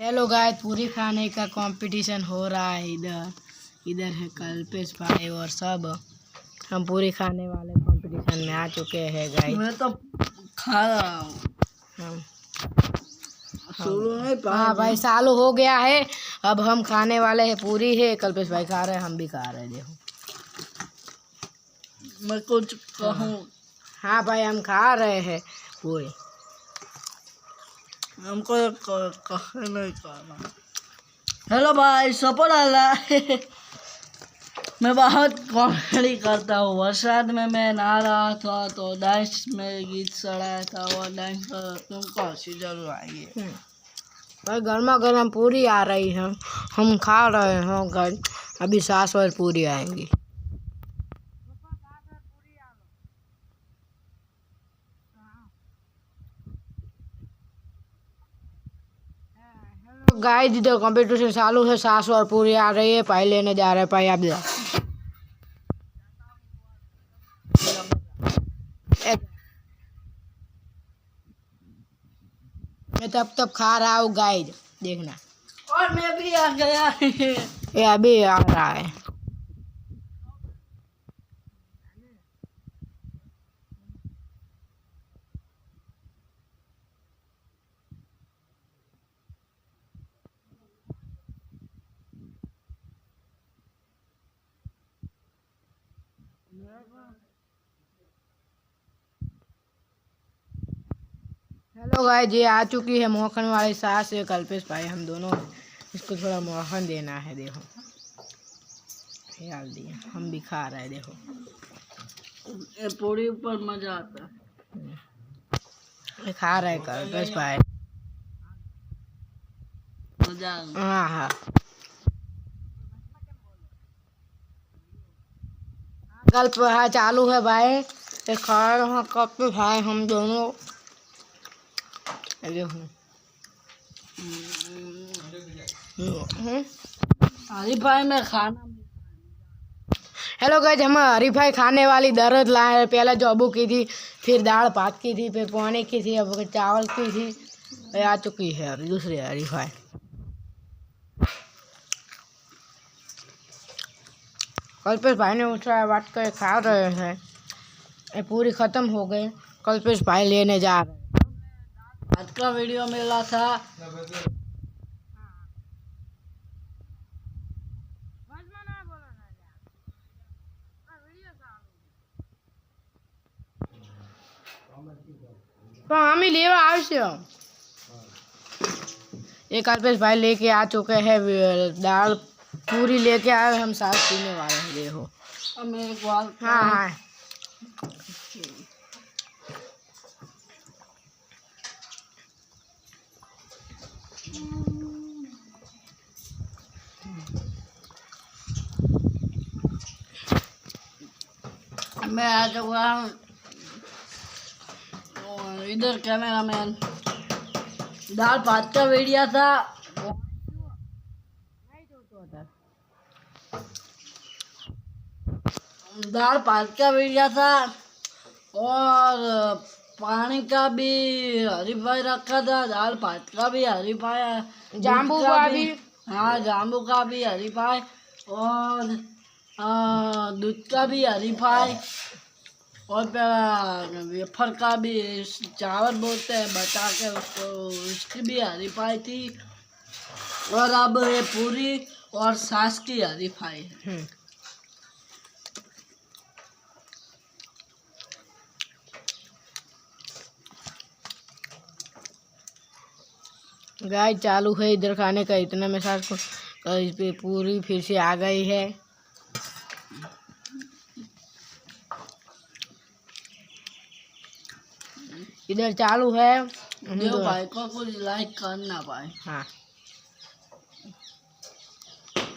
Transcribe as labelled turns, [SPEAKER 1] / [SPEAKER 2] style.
[SPEAKER 1] Hello guys, पूरी खाने का कंपटीशन हो रहा है। इधर इधर है कल्पेश भाई और सब। हम पूरी खाने वाले कंपटीशन में आ चुके हैं गाइस।
[SPEAKER 2] मैं तो खा रहा हूँ।
[SPEAKER 1] हम
[SPEAKER 2] हाँ
[SPEAKER 1] भाई, चालू हो गया है। अब हम खाने वाले हैं। पूरी है, कल्पेश भाई खा रहे हैं, हम भी खा रहे हैं। देखो,
[SPEAKER 2] मैं कुछ कहूँ।
[SPEAKER 1] हाँ भाई, हम खा रहे हैं पूरी।
[SPEAKER 2] हमको कहे नहीं खाना। हेलो भाई, सपोर्ट आला। मैं बहुत कॉमेडी करता हूँ। बरसात में मैं नहा रहा था तो डांस में गीत चढ़ाया था। वो डांस तुमको हंसी जरूर आएगी।
[SPEAKER 1] भाई, गर्मा गर्म पूरी आ रही है, हम खा रहे हैं गाइस। अभी 7 और पूरी आएंगी। गाइस, इधर कंपटीशन चालू है। 7 और पूरी आ रही है। पाई लेने जा रहे हैं। पाई आप जाओ। मैं तब खा रहा हूँ गाइस, देखना।
[SPEAKER 2] और मैं भी आ गया।
[SPEAKER 1] ये अभी आ रहा है। हेलो गाइस, ये आ चुकी है मोहन वाली सास से कल्पेश भाई। हम दोनों इसको थोड़ा मोहन देना है। देखो, डाल दिया। हम भी खा रहे हैं। देखो,
[SPEAKER 2] ये पूरी ऊपर मजा आता
[SPEAKER 1] ये खा रहे हैं कल्पेश भाई।
[SPEAKER 2] मजा।
[SPEAKER 1] हाँ हाँ, कल्प हाँ चालू है भाई। ये खा रहे हैं कल्पेश भाई, हम दोनों। देखो,
[SPEAKER 2] अरे भाई मैं खाना।
[SPEAKER 1] हेलो गाइस, हम हरीफाई खाने वाली दर्द लाए। पहले जॉबू की थी, फिर दाल भात की थी, फिर पानी की थी, अब चावल की थी। ये आ चुकी है अभी दूसरी हरीफाई। कल्पेश भाई ने उठा बात कर खा रहे हैं। ये पूरी खत्म हो गई। कल्पेश भाई लेने जा रहे हैं।
[SPEAKER 2] आज का वीडियो मिला था।
[SPEAKER 1] तो हम ही लेवा आवश्य। ये कल्पेश भाई लेके आ चुके हैं। दाल पूरी लेके आए। हम साथ पीने वाले हैं। देखो,
[SPEAKER 2] अब मैं एक बार
[SPEAKER 1] हाँ हाँ,
[SPEAKER 2] मैं आ चुका हूँ। इधर कैमरा मैन। दाल भात का वीडियो था। दाल भात का वीडियो था और पानी का भी हरीफाई रखा था। दाल भात का भी हरीफाई।
[SPEAKER 1] जाम्बू का भी।
[SPEAKER 2] हाँ, जाम्बू का भी हरीफाई और दूध का भी हरीफाई और वेफर का भी चावल बोलते हैं बचा के उसको, उसकी भी हरीफाई थी। और अब ये पूरी और सास की हरीफाई है।
[SPEAKER 1] गाय चालू है इधर खाने का। इतना में सास को इस पे पूरी फिर से आ गई है। इधर चालू है।
[SPEAKER 2] जो भाई को कुछ लाइक करना पाए।
[SPEAKER 1] हाँ।